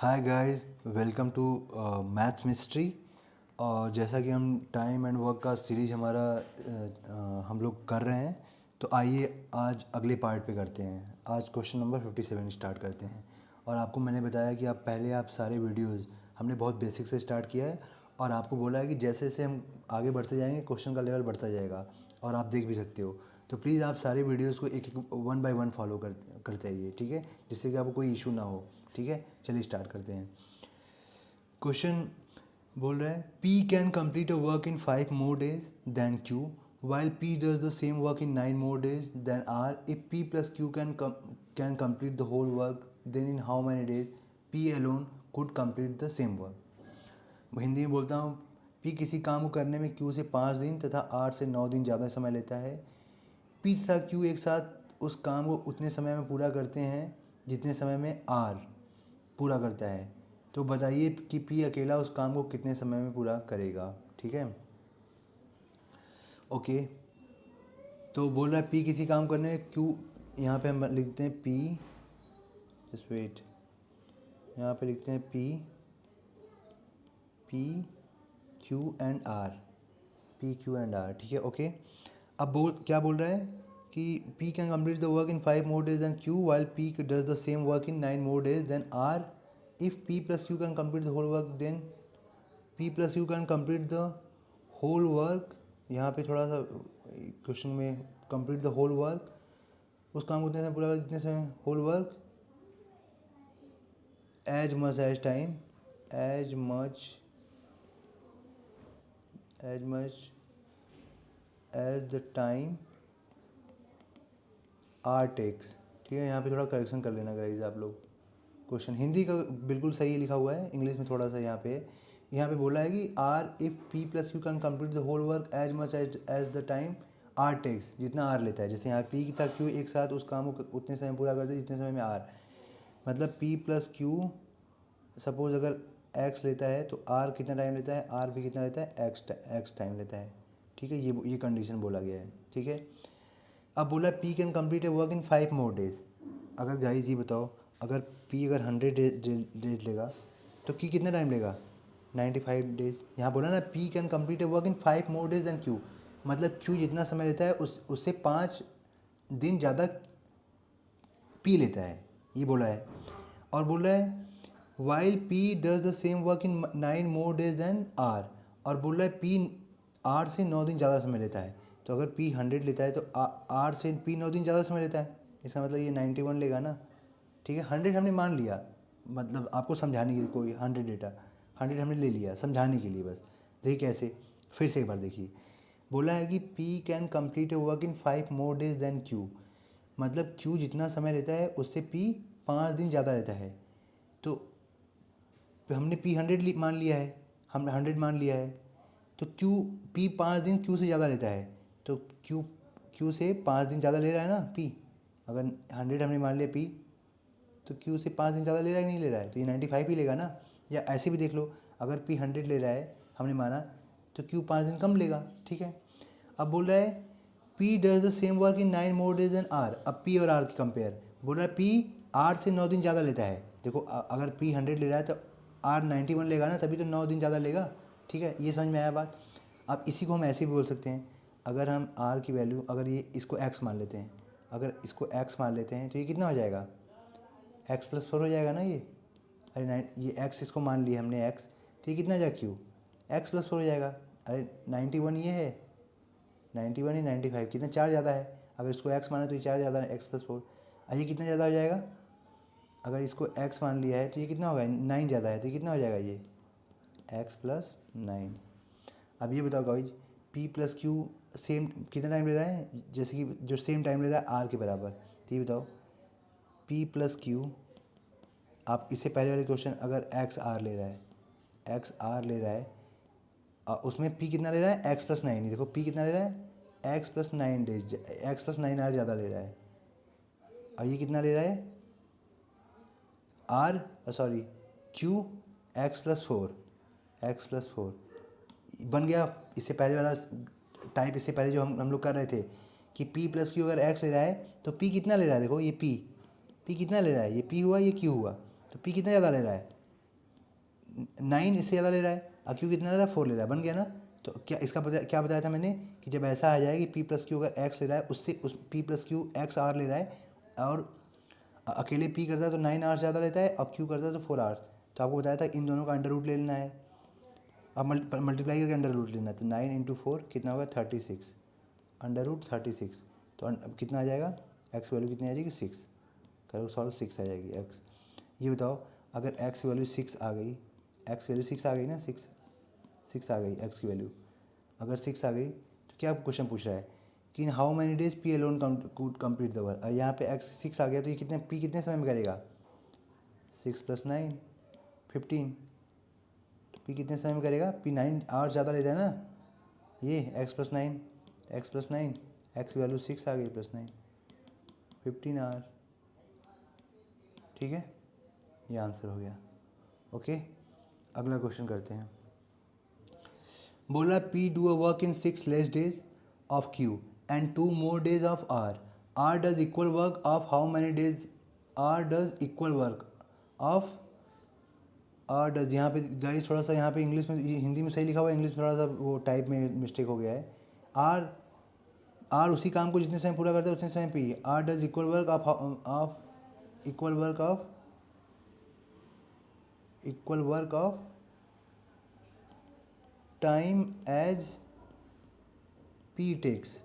Hi guys, welcome to maths mystery. और जैसा कि हम टाइम एंड वर्क का सीरीज हमारा हम लोग कर रहे हैं, तो आइए आज अगले पार्ट पे करते हैं। आज क्वेश्चन नंबर 57 स्टार्ट करते हैं। और आपको मैंने बताया कि आप सारे वीडियोस हमने बहुत बेसिक से स्टार्ट किया है, और आपको बोला है कि जैसे जैसे हम आगे बढ़ते जाएंगे क्वेश्चन का लेवल बढ़ता जाएगा, और आप देख भी सकते हो। तो प्लीज़ आप सारे वीडियोस को एक एक वन बाय वन फॉलो करते आइए, ठीक है, जिससे कि आपको कोई इशू ना हो। ठीक है, चलिए स्टार्ट करते हैं। क्वेश्चन बोल रहा है P can complete a work in 5 more days then Q, while P does the same work in 9 more days than R. If P plus Q can complete the whole work, then in how many days P alone could complete the same work. Hindi में बोलता हूँ, P किसी काम को करने में Q से 5 दिन तथा R से 9 दिन ज़्यादा समय लेता है। P तथा Q एक साथ उस काम को उतने समय में पूरा करते हैं जितने समय में R पूरा करता है। तो बताइए कि P अकेला उस काम को कितने समय में पूरा करेगा। ठीक है, ओके। तो बोल रहा है P किसी काम करने में Q, यहाँ पे हम लिखते हैं P, जस्ट वेट, यहाँ पे लिखते हैं P Q and R, P Q and R। ठीक है, ओके। अब क्या बोल रहा है कि P can complete the work in 5 more days than Q, while P does the same work in 9 more days than R. If P plus Q can complete the whole work, then P plus Q can complete the whole work। यहाँ पे थोड़ा सा question में complete the whole work, उस काम को उतने समय पूरा कर जितने समय whole work, as much as time, as much as the time R takes. ठीक है, यहाँ पे थोड़ा करेक्शन कर लेना गाइस आप लोग। क्वेश्चन हिंदी का बिल्कुल सही लिखा हुआ है, इंग्लिश में थोड़ा सा यहाँ पे बोला है कि R if P plus you can complete the whole work as much as the time R takes, जितना आर लेता है। जैसे यहाँ पी की था क्यू एक साथ उस काम को उतने समय पूरा करते जितने समय में आर, मतलब पी प्लस क्यू सपोज अगर एक्स लेता है तो आर कितना टाइम लेता है, आर भी कितना लेता है, एक्स टाइम लेता है। ठीक है, ये कंडीशन बोला गया है। ठीक है, अब बोला P can complete a work in 5 more days। अगर गाइस ये बताओ, अगर पी अगर 100 डेज लेगा तो क्यू कितना टाइम लेगा, 95 डेज। यहाँ बोला ना P can complete a work in 5 more days and Q, मतलब क्यू जितना समय लेता है उससे 5 दिन ज़्यादा पी लेता है, ये बोला है। और बोल रहा है while P does the same work in 9 more days than R, और बोल रहा है पी आर से 9 दिन ज़्यादा समय लेता है। तो अगर पी 100 लेता है तो आर से पी 9 दिन ज़्यादा समय लेता है, इसका मतलब ये 91 लेगा ना। ठीक है, 100 हमने मान लिया, मतलब आपको समझाने के लिए, कोई 100 डेटा 100 हमने ले लिया समझाने के लिए बस। देखिए कैसे, फिर से एक बार देखिए। बोला है कि P can complete a work in 5 more days than Q, मतलब क्यू जितना समय लेता है उससे पी 5 दिन ज़्यादा लेता है। तो हमने पी 100 मान लिया है, हमने 100 मान लिया है, तो क्यू पी 5 दिन क्यू से ज़्यादा लेता है। तो क्यू क्यू से 5 दिन ज़्यादा ले रहा है ना पी। अगर 100 हमने मान लिया पी, तो क्यू से 5 दिन ज़्यादा ले रहा है कि नहीं ले रहा है, तो ये 95 ही लेगा ना। या ऐसे भी देख लो, अगर पी 100 ले रहा है हमने माना, तो क्यू 5 दिन कम लेगा। ठीक है, अब बोल रहा है P does the same work in 9 more days than R. अब पी और आर की कंपेयर, बोल रहा है पी आर से 9 दिन ज़्यादा लेता है। देखो अगर पी 100 ले रहा है तो आर 91 लेगा ना, तभी तो 9 दिन ज़्यादा लेगा। ठीक है, ये समझ में आया बात। अब इसी को हम ऐसे भी बोल सकते हैं, अगर हम आर की वैल्यू, अगर ये इसको एक्स मान लेते हैं, अगर इसको एक्स मान लेते हैं तो ये कितना हो जाएगा, x+4 हो जाएगा ना ये। अरे ये x इसको मान लिया हमने x, तो ये कितना हो जाएगा क्यू, x+4 हो जाएगा। अरे 91 ये है, 91 ही 95, कितना 4 ज़्यादा है। अगर इसको x माना तो ये 4 ज़्यादा है, x+4। अब ये कितना ज़्यादा हो जाएगा, अगर इसको x मान लिया है तो ये कितना होगा, 9 ज़्यादा है, तो ये कितना हो जाएगा, ये x+9। अब ये बताओ guys, p plus Q same कितना टाइम ले रहा है, जैसे कि जो सेम टाइम ले रहा है r के बराबर। तो ये बताओ p प्लस क्यू, आप इससे पहले वाले क्वेश्चन अगर एक्स आर ले रहा है, एक्स आर ले रहा है, उसमें पी कितना ले रहा है, x+9। देखो पी कितना ले रहा है, x+9 डेज, x+9 आर ज़्यादा ले रहा है। और ये कितना ले रहा है, आर सॉरी क्यू x+4 बन गया। इससे पहले वाला टाइप, इससे पहले जो हम लोग कर रहे थे कि p प्लस क्यू अगर x ले रहा है तो p कितना ले रहा है, देखो ये p कितना ले रहा है, ये p हुआ ये q हुआ, तो p कितना ज़्यादा ले रहा है, 9 इससे ज़्यादा ले रहा है, और क्यू कितना ले रहा है, 4 ले रहा है, बन गया ना। तो क्या इसका क्या बताया था मैंने कि जब ऐसा आ जाए कि पी प्लस क्यू अगर एक्स ले रहा है, उससे उस P plus Q X R ले रहा है, और अकेले पी करता है तो 9 आवर्स ज़्यादा लेता है, और क्यू करता है तो 4 आवर्स। तो आपको बताया था इन दोनों का अंडर रूट ले लेना है, अब मल्टीप्लाई करके अंडर रूट लेना है। तो 9 इंटू 4 कितना होगा, 36, अंडर रूट 36। तो अब कितना आ जाएगा, एक्स वैल्यू कितनी आ जाएगी, 6। करो सॉल्व, 6 आ जाएगी एक्स। ये बताओ अगर एक्स वैल्यू 6 आ गई, एक्स वैल्यू 6 आ गई ना, 6 आ गई एक्स की वैल्यू, अगर 6 आ गई तो क्या आपको क्वेश्चन पूछ रहा है कि how many days P alone could complete the work. यहाँ पे एक्स 6 आ गया तो ये कितने पी कितने समय में करेगा, 6 + 9 15। पी कितने समय में करेगा, पी 9 आवर्स ज़्यादा लेता है ना। ये एक्स प्लस नाइन, एक्स की वैल्यू 6 आ गई, +9 15 आवर। ठीक है, ये आंसर हो गया। ओके, अगला क्वेश्चन करते हैं। बोला P do a work in 6 less days of Q and 2 more days of R. R does equal work of how many days, R does equal work of R does. यहाँ पे guys थोड़ा सा यहाँ पे English में, हिंदी में सही लिखा हुआ है, इंग्लिश में थोड़ा सा वो टाइप में मिस्टेक हो गया है। आर उसी काम को जितने समय पूरा करता है उतने समय P. R does equal work of equal work of time as P takes.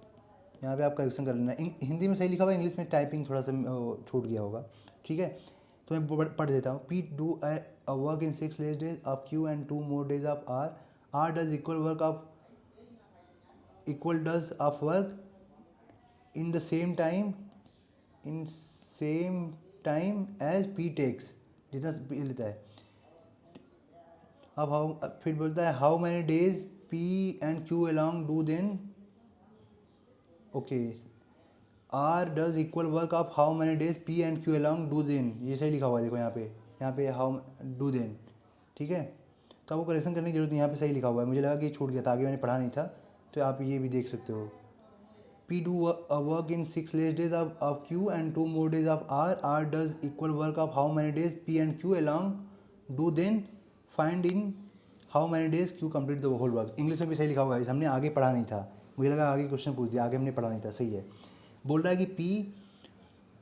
यहाँ पे आप करेक्शन कर लेना, हिंदी में सही लिखा हुआ है, इंग्लिश में टाइपिंग थोड़ा सा छूट गया होगा। ठीक है, तो मैं पढ़ देता हूँ। P do a work in 6 less days of Q and 2 more days of R. R does equal does of work in the same time as P takes, जितना पी लेता है। अब फिर बोलता है how many days P and Q along do then. Okay, R does equal work of how many days P and Q along do then, ये सही लिखा हुआ है देखो यहाँ पे हाउ डू देन। ठीक है, तो आपको करेक्शन करने की जरूरत नहीं, यहाँ पे सही लिखा हुआ है। मुझे लगा कि छूट गया था, आगे मैंने पढ़ा नहीं था, तो आप ये भी देख सकते हो। P do a work in 6 less days of Q and 2 more days of R. R does equal work of how many days P and Q along do, then find in how many days Q complete the whole work. English में भी सही लिखा होगा, इस हमने आगे पढ़ा नहीं था, मुझे लगा आगे क्वेश्चन पूछ दिया, आगे हमने पढ़ा नहीं था। सही है, बोल रहा है कि P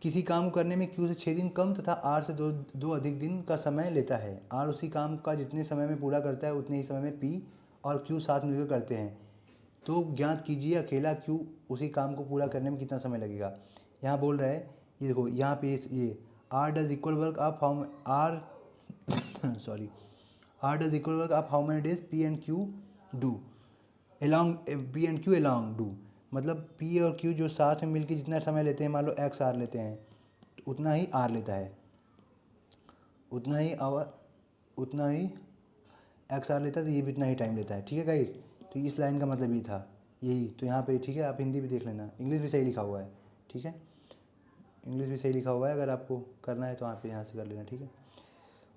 किसी काम को करने में Q से 6 दिन कम तथा R से दो अधिक दिन का समय लेता है। R उसी काम का जितने समय में पूरा करता है उतने ही समय में P और Q साथ मिलकर करते हैं। तो ज्ञात कीजिए अकेला क्यू उसी काम को पूरा करने में कितना समय लगेगा। यहाँ बोल रहा है, ये देखो यहाँ पे ये R does equal work of how R sorry R does equal work of how many days P and Q do along, P and Q along do, मतलब पी और क्यू जो साथ में मिलकर जितना समय लेते हैं, मान लो एक्स आर लेते हैं तो उतना ही आर लेता है, उतना ही एक्स आर लेता है, तो ये भी उतना ही टाइम लेता है। ठीक है गाइस, तो इस लाइन का मतलब ये था, यही तो यहाँ पे। ठीक है, आप हिंदी भी देख लेना, इंग्लिश भी सही लिखा हुआ है। ठीक है, इंग्लिश भी सही लिखा हुआ है, अगर आपको करना है तो आप यहाँ से कर लेना। ठीक है,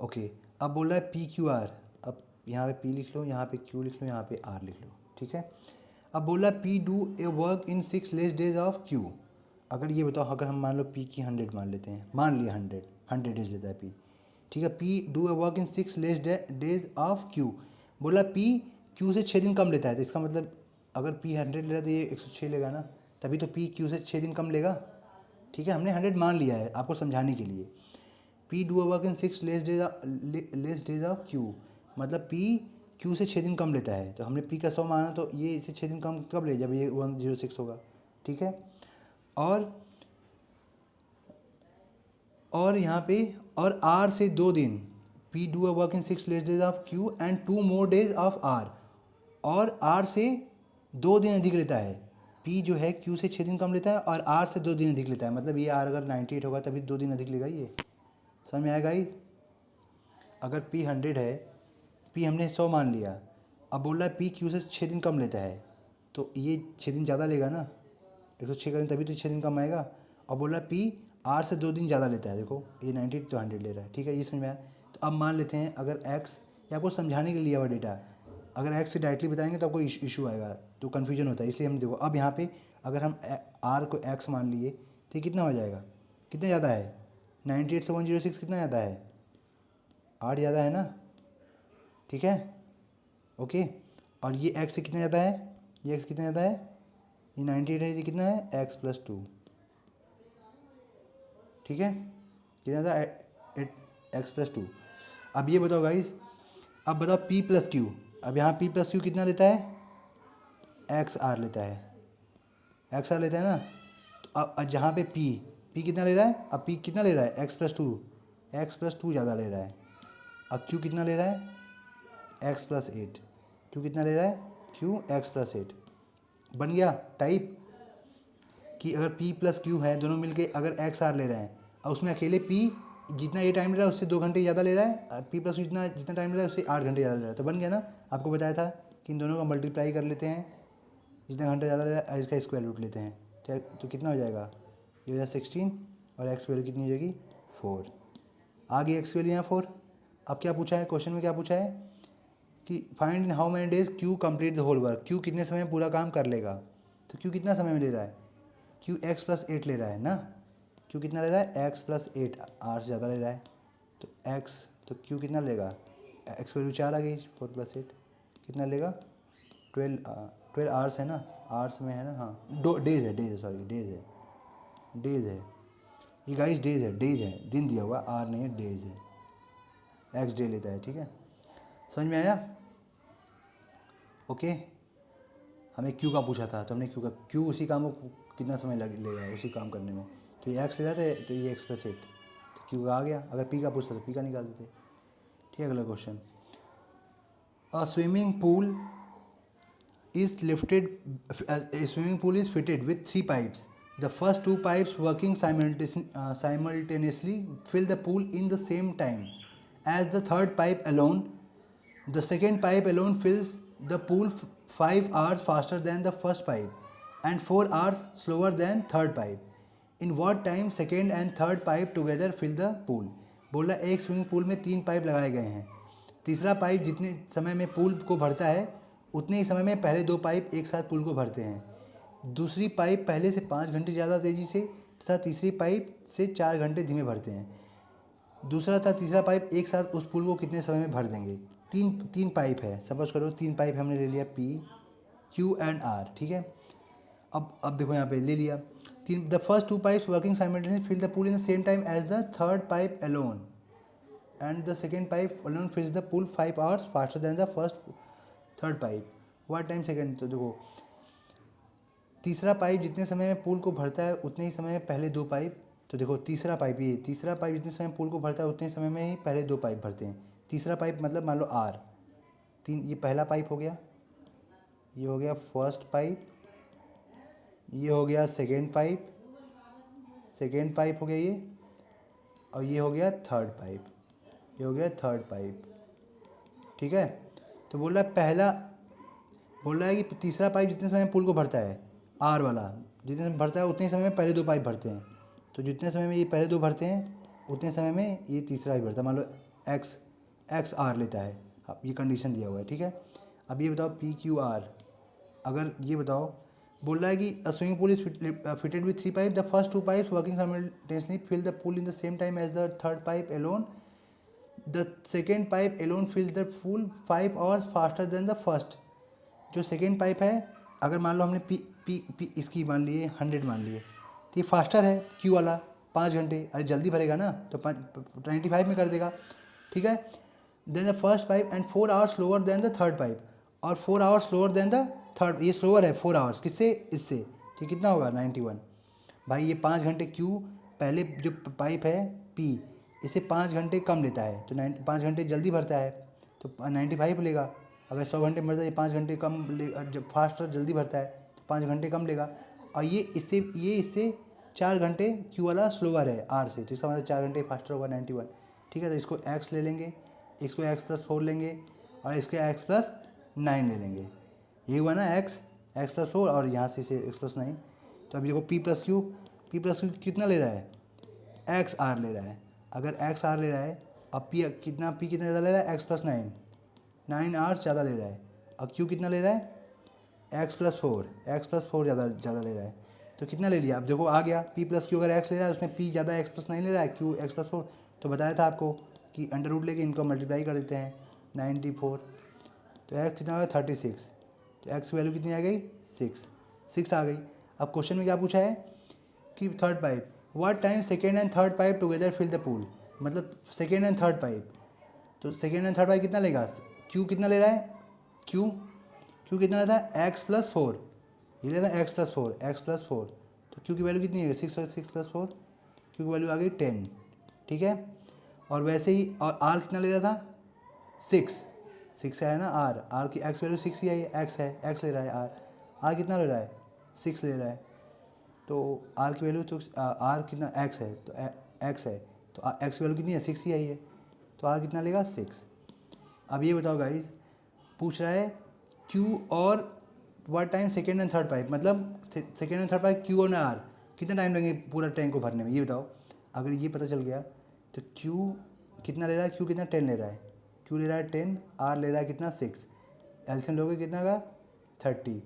ओके। अब बोल रहा है पी क्यू आर, अब यहाँ पे पी लिख लो, यहाँ पे क्यू लिख लो, यहाँ पे आर लिख लो। ठीक है, अब बोल रहा है P do a work in 6 less days of Q. अगर ये बताओ, अगर हम मान लो पी की 100 मान लेते हैं, मान लिया 100 डेज लेता है पी। ठीक है, P do a work in 6 less days of Q. बोला पी क्यू से 6 दिन कम लेता है, तो इसका मतलब अगर पी 100 ले रहा है तो ये 106 लेगा ना, तभी तो पी क्यू से 6 दिन कम लेगा। ठीक है, हमने 100 मान लिया है आपको समझाने के लिए। P do a work in 6 less days of Q, मतलब पी क्यू से 6 दिन कम लेता है, तो हमने पी का 100 माना, तो ये इसे 6 दिन कम कब ले, जब ये 106 होगा। ठीक है, और यहाँ पे और आर से 2 दिन, P do a work in 6 less days of Q and 2 more days of R, और आर से 2 दिन अधिक लेता है। पी जो है क्यू से 6 दिन कम लेता है और आर से 2 दिन अधिक लेता है, मतलब ये आर अगर 98 होगा तभी 2 दिन अधिक लेगा। ये समझ में आएगा गाइस। अगर पी 100 है, पी हमने 100 मान लिया, अब बोल रहा है पी क्यू से 6 दिन कम लेता है, तो ये 6 दिन ज़्यादा लेगा ना, 106 करें तभी तो 6 दिन कम आएगा। और बोल रहा है पी आर से 2 दिन ज़्यादा लेता है, देखो ये 90 तो 100 ले रहा है। ठीक है, ये समझ में आया। तो अब मान लेते हैं अगर एक्स, या आपको समझाने के लिए हुआ डेटा, अगर एक्स से डायरेक्टली बताएंगे तो आपको इशू आएगा, तो कन्फ्यूजन होता है, इसलिए हम देखो अब यहाँ पे अगर हम आर को एक्स मान लिए तो कितना हो जाएगा, कितना ज़्यादा है, 98 से 106 कितना ज़्यादा है, 8 ज़्यादा है ना। ठीक है, ओके। और ये x से कितना ज़्यादा है, ये x कितना ज़्यादा है, ये 98 है, ये कितना है x+2, ठीक है, कितना ज़्यादा x+2। अब ये बताओ गाइस, अब बताओ p+q, अब यहाँ p+q कितना लेता है, xr लेता है, xr लेता है ना। तो अब जहाँ पे p कितना ले रहा है, अब p कितना ले रहा है x+2 ज़्यादा ले रहा है। अब q कितना ले रहा है x+8, q कितना ले रहा है q x+8। बन गया टाइप कि अगर p+q है, दोनों मिलके अगर xr ले रहे हैं और उसमें अकेले p जितना ये टाइम ले रहा है उससे 2 घंटे ज़्यादा ले रहा है, p+q जितना जितना टाइम ले रहा है उससे 8 घंटे ज़्यादा ले रहा है। तो बन गया ना, आपको बताया था कि इन दोनों का मल्टीप्लाई कर लेते हैं, जितना घंटा ज़्यादा ले रहा है इसका स्क्वायर रूट लेते हैं, तो कितना हो जाएगा, ये हो जाएगा 16 और x वैल्यू कितनी हो जाएगी 4। आ गई x वैल्यू यहाँ 4। अब क्या पूछा है क्वेश्चन में, क्या पूछा है कि find in how many days q complete the whole work, q कितने समय में पूरा काम कर लेगा। तो q कितना समय में ले रहा है, q x+8 ले रहा है ना, q कितना ले रहा है x+8, r से ज़्यादा ले रहा है। तो x, तो q कितना लेगा, x वैल्यू 4 आ गई, 4+8 कितना लेगा 12 आवर्स है ना, आवर्स में है ना, हाँ डेज है सॉरी डेज है ये गाइस, डेज है, दिन दिया हुआ, आर नहीं है, डेज है, एक्स डे लेता है, ठीक है, समझ में आया, ओके। हमें क्यू का पूछा था तो हमने क्यू उसी काम को कितना समय लेगा उसी काम करने में, तो ये एक्स ले रहा था तो ये x+8, तो क्यू का आ गया। अगर पी का पूछता तो पी का निकाल देते, ठीक है। अगला question, a swimming pool is lifted a swimming pool is fitted with 3 pipes. The first 2 pipes working simultaneously fill the pool in the same time as the third pipe alone. The second pipe alone fills the pool 5 hours faster than the first pipe and 4 hours slower than third pipe. In what time second and third pipe together fill the pool? बोला एक swimming pool में 3 pipe लगाए गए हैं, तीसरा pipe जितने समय में पूल को भरता है उतने ही समय में पहले 2 पाइप एक साथ पूल को भरते हैं। दूसरी पाइप पहले से 5 घंटे ज़्यादा तेज़ी से तथा तीसरी पाइप से 4 घंटे धीमे भरते हैं। दूसरा तथा तीसरा पाइप एक साथ उस पूल को कितने समय में भर देंगे। तीन पाइप है, सपोज करो 3 पाइप हमने ले लिया P, Q एंड R, ठीक है। अब देखो यहाँ पे ले लिया the first 2 pipes working simultaneously fill the pool in the same time as the third pipe alone and the second pipe alone fills the pool 5 hours faster than the third pipe. What time second, तो देखो तीसरा pipe जितने समय में pool को भरता है उतने ही समय में पहले 2 पाइप, तो देखो तीसरा पाइप जितने समय में पूल को भरता है उतने समय में ही पहले 2 पाइप भरते हैं। तीसरा पाइप मतलब मान लो R, ये पहला पाइप हो गया, ये हो गया फर्स्ट पाइप, ये हो गया सेकेंड पाइप हो गया ये, और ये हो गया थर्ड पाइप, ये हो गया थर्ड पाइप, ठीक है। तो बोल रहा है कि तीसरा पाइप जितने समय में पूल को भरता है, आर वाला जितने समय भरता है उतने समय में पहले 2 पाइप भरते हैं, तो जितने समय में ये पहले 2 भरते हैं उतने समय में ये तीसरा ही भरता है। मान लो एक्स आर लेता है, अब ये कंडीशन दिया हुआ है, ठीक है। अब ये बताओ PQR, अगर ये बताओ बोल रहा है कि a swimming pool is fitted with 3 pipe, the first 2 pipes working simultaneously fill the pool in the same time as the third pipe alone, the second pipe alone fills the pool 5 hours faster than the first. जो second pipe है, अगर मान लो हमने P इसकी मान लिए 100 मान लिए, तो ये फास्टर है क्यू वाला 5 घंटे, अरे जल्दी भरेगा ना तो 95 में कर देगा, ठीक है। Then the first pipe and 4 hours slower than the third pipe, और 4 hours slower than the third, ये स्लोअर है 4 hours किससे, इससे, तो कितना होगा 91। भाई ये 5 घंटे क्यू, पहले जो पाइप है पी, इसे 5 घंटे कम लेता है, तो 5 घंटे जल्दी भरता है तो 95 लेगा। अगर 100 घंटे में भरता है, ये 5 घंटे कम ले, जब फास्ट जल्दी भरता है तो 5 घंटे कम लेगा। और ये इससे 4 घंटे क्यू वाला स्लोअर है आर से, तो इसका मतलब 4 घंटे फास्टर होगा 91, ठीक है। तो इसको एक्स ले लेंगे, इसको x+4 लेंगे और इसके x+9 ले लेंगे, ये हुआ ना x+4 और यहाँ से इसे x+9। तो अब देखो P+Q कितना ले रहा है, XR ले रहा है। अगर XR ले रहा है, अब P कितना ज़्यादा ले रहा है, x+9, 9 hours ज़्यादा ले रहा है। अब Q कितना ले रहा है, x+4 ज़्यादा ले रहा है, तो कितना ले लिया। अब देखो आ गया P+Q, अगर x ले रहा है उसमें P x+9 ले रहा है, Q x+4, तो बताया था आपको कि अंडर रूट लेके इनको मल्टीप्लाई कर देते हैं, 94, तो x कितना आ गया 36, तो x की वैल्यू कितनी आ गई 6 आ गई। अब क्वेश्चन में क्या पूछा है कि third pipe what time second and third pipe together fill the pool, मतलब सेकेंड एंड थर्ड पाइप, तो सेकेंड एंड थर्ड पाइप कितना लेगा, क्यू कितना ले रहा है, क्यू कितना लेता है x+4, ये लेता है x+4, तो क्यू की वैल्यू कितनी है 6 और 6+4, क्यू की वैल्यू आ गई 10, ठीक है। और वैसे ही और आर कितना ले रहा था 6 है ना, आर की एक्स वैल्यू 6 ही है, एक्स है, एक्स ले रहा है आर कितना ले रहा है 6 ले रहा है, तो आर की वैल्यू तो आर कितना एक्स है, तो एक्स है, तो एक्स की वैल्यू कितनी है 6 ही आई है, तो आर कितना लेगा 6। अब ये बताओ गाइस, पूछ रहा है क्यू और what time second and third pipe, मतलब second and third pipe Q और आर कितना टाइम लगेंगे पूरा टैंक को भरने में, ये बताओ। अगर ये पता चल गया तो क्यू कितना ले रहा है, क्यू कितना 10 ले रहा है, क्यू ले रहा है 10, आर ले रहा है कितना 6, एलसीएम लोगे कितना का 30,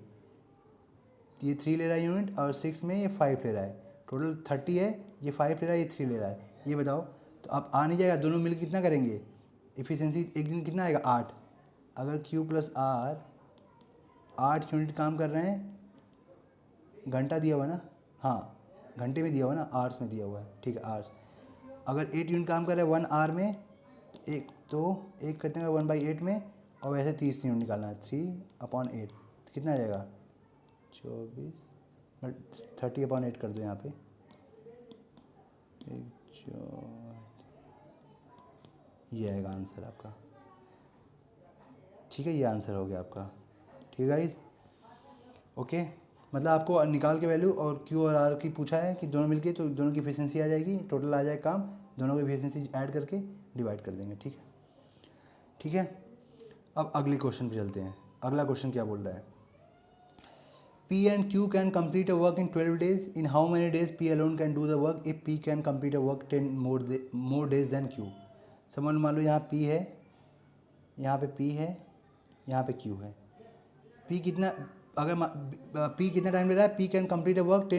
ये 3 ले रहा है यूनिट और 6 में ये 5 ले रहा है, टोटल 30 है, ये 5 ले रहा है, ये 3 ले रहा है, ये बताओ। तो अब आ नहीं जाएगा, दोनों मिलकर कितना करेंगे, इफ़िशियंसी एक दिन कितना आएगा 8, अगर क्यू प्लस आर 8 यूनिट काम कर रहे हैं, घंटा दिया हुआ है ना, हाँ घंटे में दिया हुआ है ना, आवर्स में दिया हुआ है, ठीक है आवर्स, अगर 8 यूनिट काम कर रहे हैं 1 आवर में, एक तो एक करते हैं 1/8 में, और वैसे 30 यूनिट निकालना है 3/8, तो कितना आ जाएगा 24, 30/8 कर दो यहाँ पे, ये आएगा आंसर आपका, ठीक है, ये आंसर हो गया आपका, ठीक है गाइस, ओके। मतलब आपको निकाल के वैल्यू और क्यू और आर की पूछा है कि दोनों मिलके, तो दोनों की एफिशिएंसी आ जाएगी, टोटल आ जाएगा काम, दोनों की एफिशिएंसी ऐड करके डिवाइड कर देंगे, ठीक है, ठीक है। अब अगले क्वेश्चन पे चलते हैं। अगला क्वेश्चन क्या बोल रहा है, P and Q can complete a work in 12 days. In how many days P alone can do the work if P can complete a work 10 more days than Q? समझ मान लो यहाँ P है, यहाँ पे P है, यहाँ पे Q है। P कितना, अगर P कितना टाइम ले रहा है, P can complete a work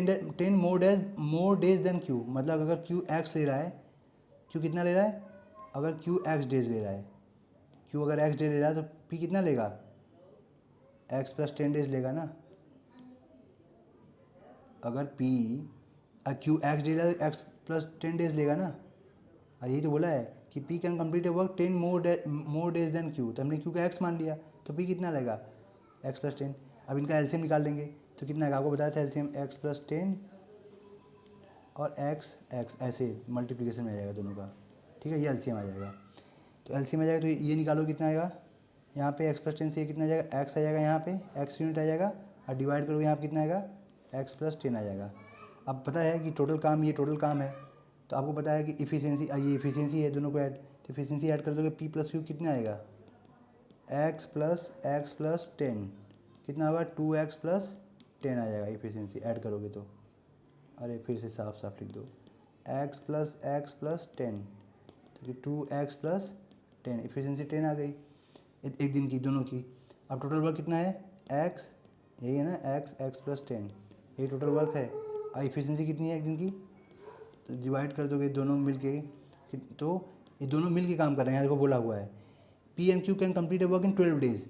10 more days than Q, मतलब अगर Q x ले रहा है, Q कितना ले रहा है, अगर Q x डेज ले रहा है, Q अगर x डेज ले रहा है तो P कितना लेगा, x+10 डेज लेगा ना, अगर P Q x डेज है तो x+10 डेज लेगा ना, और यही तो बोला है कि P can complete a work 10 more days than Q, तो हमने Q का x मान लिया, तो P कितना लेगा x+10। अब इनका एलसीएम निकाल लेंगे तो कितना आएगा, आपको बताया था एलसीएम x+10 और x ऐसे मल्टीप्लिकेशन में आ जाएगा दोनों का, ठीक है, ये एलसीएम आ जाएगा, तो एलसीएम आ जाएगा, तो ये निकालो कितना आएगा, यहाँ पे x+10 से ये कितना आ जाएगा, x आ जाएगा, यहाँ पे x यूनिट आ जाएगा, और डिवाइड करोगे यहाँ पे कितना आएगा x+10 आ जाएगा। अब पता है कि टोटल काम, ये टोटल काम है, तो आपको पता है कि इफिशियंसी, ये इफिशियंसी है दोनों को ऐड, तो इफिशियंसी ऐड कर दोगे P+Q कितना आएगा, x+10 कितना होगा 2x+10 आ जाएगा, इफिशियंसी ऐड करोगे तो, अरे फिर से साफ साफ लिख दो x+10, तो 2x+10, इफिशियंसी 10 आ गई एक दिन की दोनों की। अब टोटल वर्क कितना है x, यही है ना x+10, यही टोटल वर्क है, और इफिशियंसी कितनी है एक दिन की, तो डिवाइड कर दोगे दोनों मिल के, तो ये दोनों मिल के काम कर रहे हैं, यहाँ देखो बोला हुआ है P and Q can complete a work in 12 days.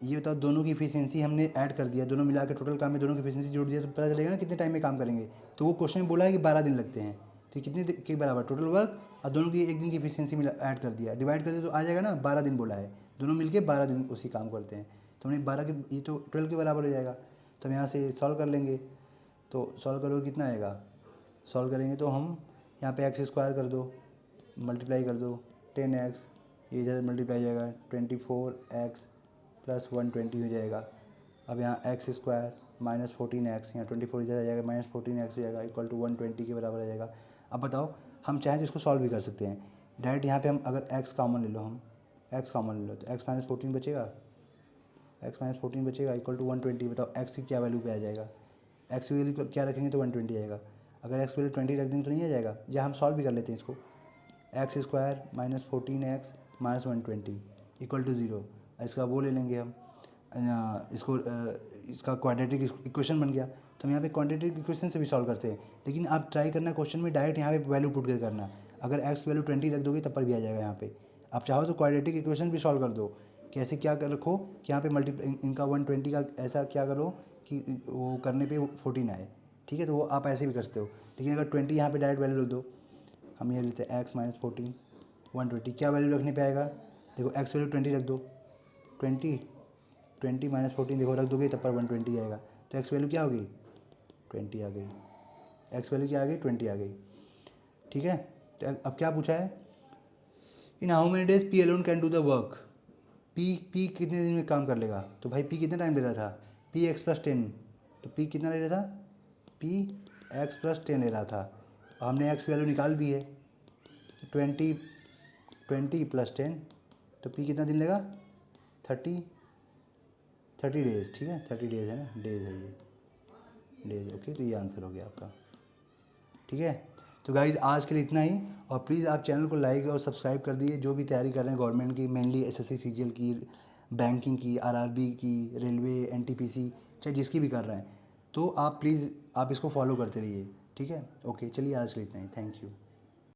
ये बताओ, दोनों की इफिशियंसी हमने ऐड कर दिया, दोनों मिला के टोटल काम में दोनों की इफिशियंसी जोड़ दिया, तो पता चलेगा ना कितने टाइम में काम करेंगे। तो वो क्वेश्चन में बोला है कि 12 दिन लगते हैं, तो कितने के बराबर टोटल वर्क, और दोनों की एक दिन की इफिशियंसी मिला ऐड कर दिया, डिवाइड कर दिया, तो आ जाएगा ना 12 दिन बोला है, दोनों मिलके 12 दिन उसी काम करते हैं, तो हमने 12 के, ये तो 12 के बराबर हो जाएगा, तो हम यहाँ से सॉल्व कर लेंगे, तो सॉल्व करोगे कितना आएगा, सॉल्व करेंगे तो हम यहाँ पे x² कर दो, मल्टीप्लाई कर दो 10x, ये इधर मल्टीप्लाई हो जाएगा 24x + 120 हो जाएगा। अब यहाँ x² -14x, यहाँ 24 इधर आ जाएगा, -14x हो जाएगा, इक्वल टू 120 के बराबर आ जाएगा। अब बताओ, हम चाहें तो इसको सॉल्व भी कर सकते हैं डायरेक्ट, यहाँ पे हम अगर x कॉमन ले लो, हम x कॉमन ले लो तो x -14 बचेगा, इक्वल टू 120। बताओ x की क्या वैल्यू पे आ जाएगा, x की वैल्यू क्या रखेंगे तो 120 आएगा, अगर x की वैल्यू 20 रख देंगे तो नहीं आ जाएगा, या हम सॉल्व भी कर लेते हैं इसको, x² -14x -120 इक्वल टू 0, इसका वो ले लेंगे हम, इसको इसका क्वाड्रेटिक इक्वेशन बन गया, तो हम यहाँ पे क्वाड्रेटिक इक्वेशन से भी सॉल्व करते हैं, लेकिन आप ट्राई करना क्वेश्चन में डायरेक्ट यहाँ पे वैल्यू पुट कर करना, अगर x की वैल्यू 20 रख दोगे तब पर भी आ जाएगा यहाँ पे, आप चाहो तो क्वाड्रेटिक इक्वेशन भी सॉल्व कर दो कि ऐसे क्या कर रखो कि यहाँ पे इनका 120 का ऐसा क्या करो कि वो करने पे 14 आए, ठीक है। तो वो आप ऐसे भी कर सकते हो, लेकिन अगर 20 यहाँ पे डायरेक्ट वैल्यू रख दो, हम ये लेते हैं एक्स माइनस 14 120, क्या वैल्यू रखने पे आएगा, देखो एक्स वैल्यू 20 रख दो, 20 माइनस 14 देखो रख दोगे तब पर 120 आएगा, तो एक्स वैल्यू क्या हो गई 20 आ गई, एक्स वैल्यू क्या आ गई 20 आ गई, ठीक है। तो अब क्या पूछा है, in how many days P alone can do the work, P कितने दिन में काम कर लेगा, तो भाई पी कितना टाइम ले रहा था, पी एक्स प्लस 10, तो पी कितना ले रहा था, पी एक्स प्लस 10 ले रहा था, और हमने एक्स वैल्यू निकाल दी है, 20 प्लस 10, तो पी कितना दिन लेगा 30 डेज, ठीक है 30 डेज है ना, डेज है ये डेज, ओके। तो ये आंसर हो गया आपका, ठीक है। तो गाइज़ आज के लिए इतना ही, और प्लीज़ आप चैनल को लाइक और सब्सक्राइब कर दिए, जो भी तैयारी कर रहे हैं गवर्नमेंट की, मेनली एसएससी सीजीएल की, बैंकिंग की, आरआरबी की, रेलवे, एनटीपीसी, चाहे जिसकी भी कर रहे हैं, तो आप प्लीज़ आप इसको फॉलो करते रहिए, ठीक है। ओके चलिए आज के लिए इतना ही, थैंक यू।